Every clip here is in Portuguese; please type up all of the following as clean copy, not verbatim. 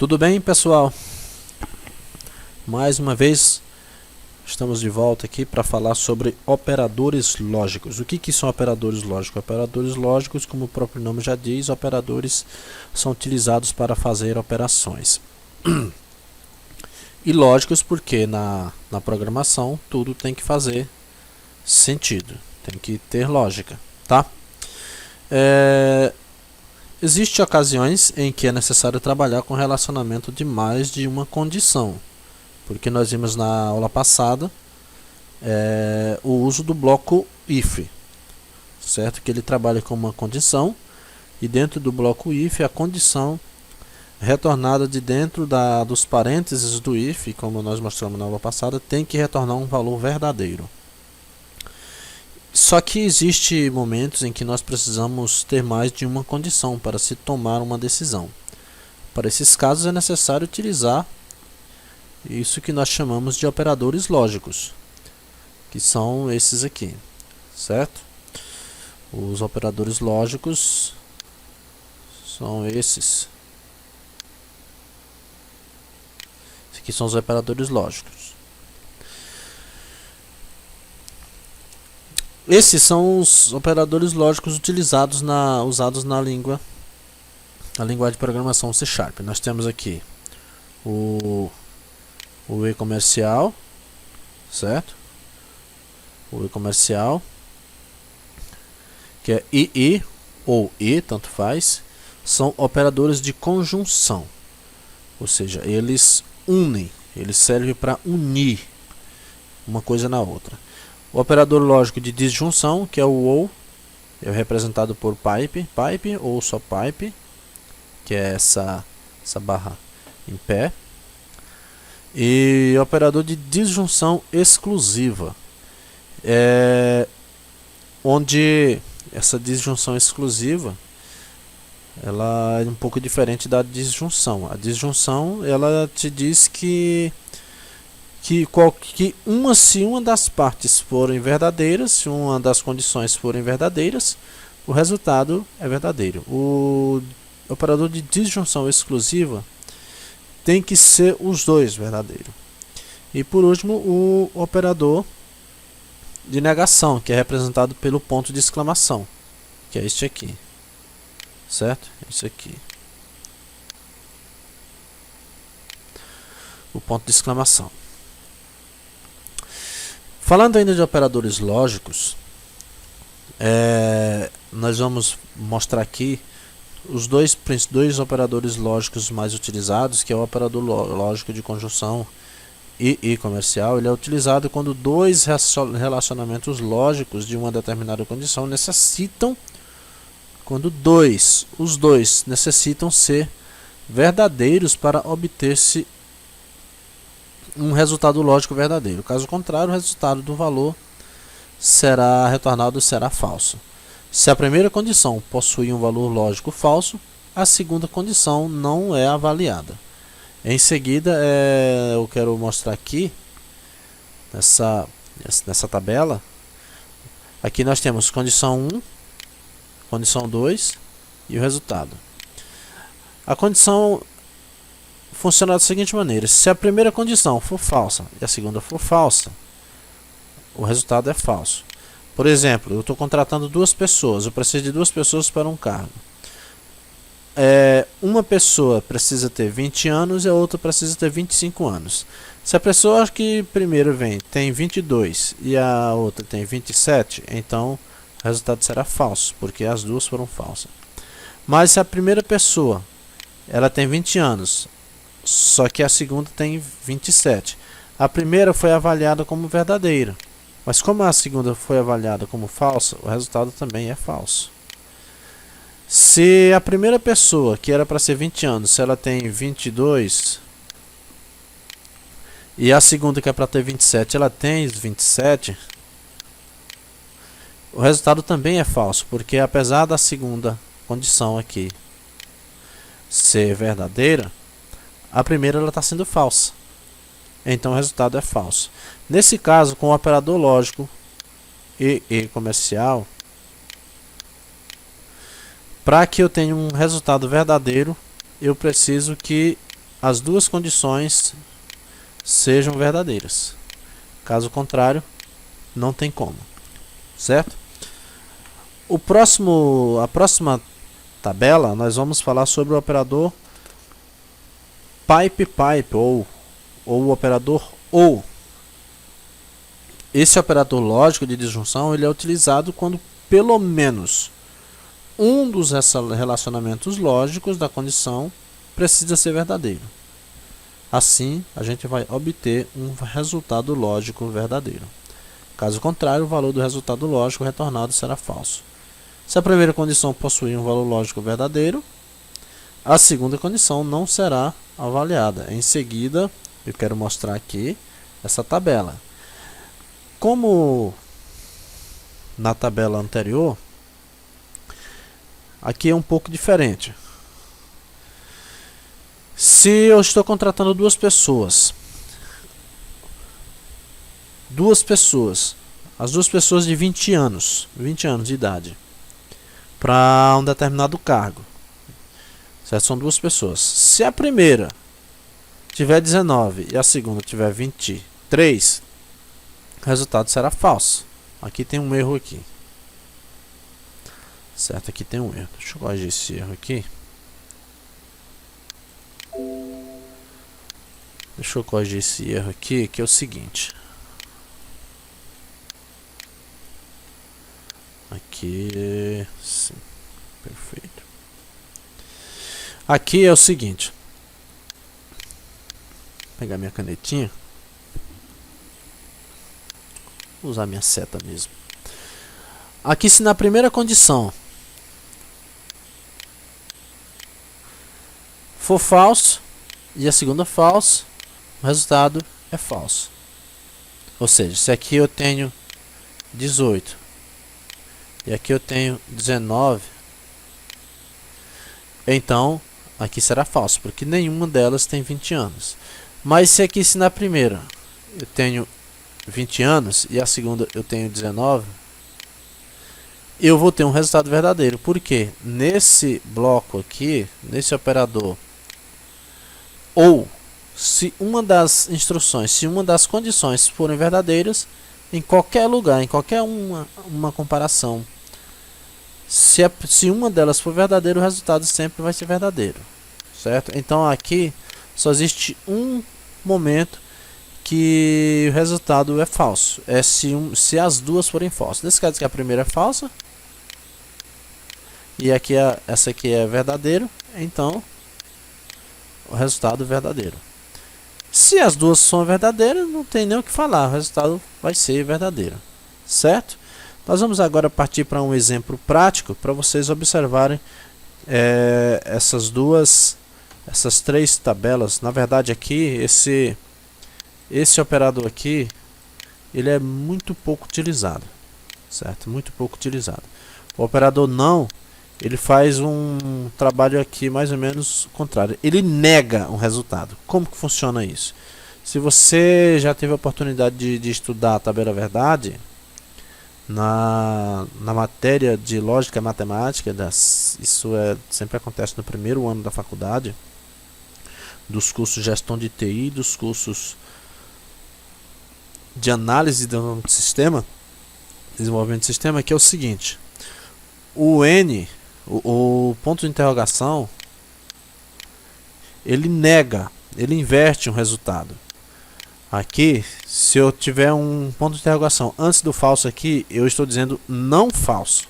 Tudo bem, pessoal? Mais uma vez estamos de volta aqui para falar sobre operadores lógicos. O que são operadores lógicos? Operadores lógicos, como o próprio nome já diz, operadores são utilizados para fazer operações. E lógicos porque na programação tudo tem que fazer sentido, tem que ter lógica, tá? Existem ocasiões em que é necessário trabalhar com relacionamento de mais de uma condição, porque nós vimos na aula passada o uso do bloco if, certo? Que ele trabalha com uma condição e dentro do bloco if a condição retornada de dentro dos parênteses do if, como nós mostramos na aula passada, tem que retornar um valor verdadeiro. Só que existe momentos em que nós precisamos ter mais de uma condição para se tomar uma decisão. Para esses casos é necessário utilizar isso que nós chamamos de operadores lógicos, que são esses aqui, certo? Os operadores lógicos são esses. Esses aqui são os operadores lógicos. Esses são os operadores lógicos usados na linguagem de programação C#. Nós temos aqui o E comercial, certo? O E comercial, que é II ou E, tanto faz, são operadores de conjunção, ou seja, eles unem, eles servem para unir uma coisa na outra. O operador lógico de disjunção, que é o OU, é representado por pipe ou só pipe, que é essa barra em pé. E operador de disjunção exclusiva, onde essa disjunção exclusiva ela é um pouco diferente da disjunção. A disjunção ela te diz que se uma das partes forem verdadeiras, se uma das condições forem verdadeiras, o resultado é verdadeiro. O operador de disjunção exclusiva tem que ser os dois verdadeiros. E por último, o operador de negação, que é representado pelo ponto de exclamação, que é este aqui, certo? Isso aqui. O ponto de exclamação. Falando ainda de operadores lógicos, nós vamos mostrar aqui os dois operadores lógicos mais utilizados, que é o operador lógico de conjunção e comercial. Ele é utilizado quando dois relacionamentos lógicos de uma determinada condição os dois necessitam ser verdadeiros para obter-se um resultado lógico verdadeiro. Caso contrário, o resultado do valor será retornado será falso. Se a primeira condição possui um valor lógico falso, a segunda condição não é avaliada. Em seguida, eu quero mostrar aqui nessa tabela. Aqui nós temos condição 1, condição 2 e o resultado. A condição funciona da seguinte maneira: se a primeira condição for falsa e a segunda for falsa, o resultado é falso. Por exemplo, eu estou contratando duas pessoas, eu preciso de duas pessoas para um cargo. Uma pessoa precisa ter 20 anos e a outra precisa ter 25 anos. Se a pessoa que primeiro vem tem 22 e a outra tem 27, então o resultado será falso, porque as duas foram falsas. Mas se a primeira pessoa ela tem 20 anos, só que a segunda tem 27. A primeira foi avaliada como verdadeira, mas como a segunda foi avaliada como falsa, o resultado também é falso. Se a primeira pessoa, que era para ser 20 anos, se ela tem 22, e a segunda, que é para ter 27, ela tem 27, o resultado também é falso, porque apesar da segunda condição aqui ser verdadeira, a primeira ela está sendo falsa, então o resultado é falso. Nesse caso, com o operador lógico e comercial, para que eu tenha um resultado verdadeiro, eu preciso que as duas condições sejam verdadeiras. Caso contrário, não tem como, certo? A próxima tabela, nós vamos falar sobre o operador pipe ou o operador OR. Esse operador lógico de disjunção ele é utilizado quando pelo menos um dos relacionamentos lógicos da condição precisa ser verdadeiro. Assim, a gente vai obter um resultado lógico verdadeiro. Caso contrário, o valor do resultado lógico retornado será falso. Se a primeira condição possuir um valor lógico verdadeiro, a segunda condição não será avaliada. Em seguida, eu quero mostrar aqui essa tabela. Como na tabela anterior, aqui é um pouco diferente. Se eu estou contratando duas pessoas, as duas pessoas de 20 anos de idade, para um determinado cargo, certo? São duas pessoas. Se a primeira tiver 19 e a segunda tiver 23, o resultado será falso. Aqui tem um erro aqui, certo? Aqui tem um erro. Deixa eu corrigir esse erro aqui. Que é o seguinte. Aqui, sim, perfeito. Aqui é o seguinte. Vou pegar minha canetinha. Vou usar minha seta mesmo. Aqui, se na primeira condição for falso e a segunda falso, o resultado é falso. Ou seja, se aqui eu tenho 18 e aqui eu tenho 19, então aqui será falso, porque nenhuma delas tem 20 anos. Mas se na primeira eu tenho 20 anos e a segunda eu tenho 19, eu vou ter um resultado verdadeiro. Porque nesse bloco aqui, nesse operador, ou se uma das instruções, se uma das condições forem verdadeiras, em qualquer lugar, em qualquer uma comparação, se uma delas for verdadeira, o resultado sempre vai ser verdadeiro, certo? Então aqui só existe um momento que o resultado é falso, é se as duas forem falsas. Nesse caso aqui a primeira é falsa e aqui essa aqui é verdadeiro, então o resultado é verdadeiro. Se as duas são verdadeiras, não tem nem o que falar, o resultado vai ser verdadeiro, certo? Nós vamos agora partir para um exemplo prático para vocês observarem essas três tabelas. Na verdade aqui, esse operador aqui, ele é muito pouco utilizado, certo? Muito pouco utilizado. O operador não, ele faz um trabalho aqui mais ou menos contrário. Ele nega um resultado. Como que funciona isso? Se você já teve a oportunidade de estudar a tabela verdade na matéria de lógica e matemática, isso sempre acontece no primeiro ano da faculdade, dos cursos de gestão de TI, dos cursos de análise do sistema, desenvolvimento de sistema, que é o seguinte: o ponto de interrogação, ele nega, ele inverte um resultado. Aqui, se eu tiver um ponto de interrogação antes do falso aqui, eu estou dizendo não falso,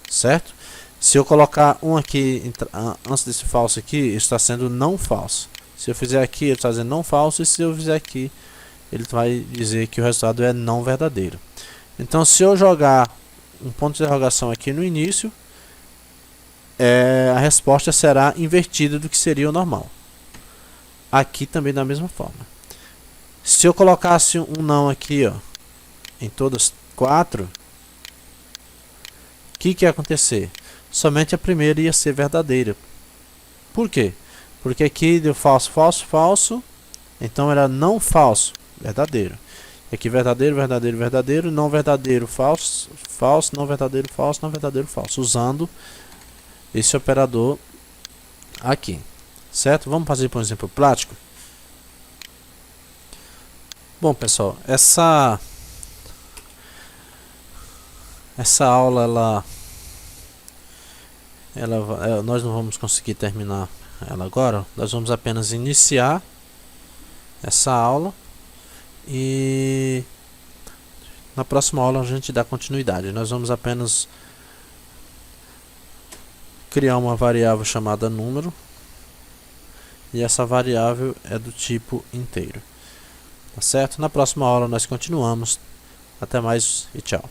certo? Se eu colocar um aqui antes desse falso aqui, está sendo não falso. Se eu fizer aqui, ele está dizendo não falso, e se eu fizer aqui, ele vai dizer que o resultado é não verdadeiro. Então, se eu jogar um ponto de interrogação aqui no início, a resposta será invertida do que seria o normal. Aqui também da mesma forma. Se eu colocasse um não aqui, ó, em todas quatro, o que ia acontecer? Somente a primeira ia ser verdadeira. Por quê? Porque aqui deu falso, falso, falso, então era não falso, verdadeiro. Aqui verdadeiro, verdadeiro, verdadeiro, não verdadeiro, falso, falso, não verdadeiro, falso, não verdadeiro, falso, usando esse operador aqui, certo? Vamos fazer por um exemplo prático. Bom, pessoal, essa aula nós não vamos conseguir terminar ela agora. Nós vamos apenas iniciar essa aula e na próxima aula a gente dá continuidade. Nós vamos apenas criar uma variável chamada número, e essa variável é do tipo inteiro, tá certo? Na próxima aula nós continuamos. Até mais e tchau.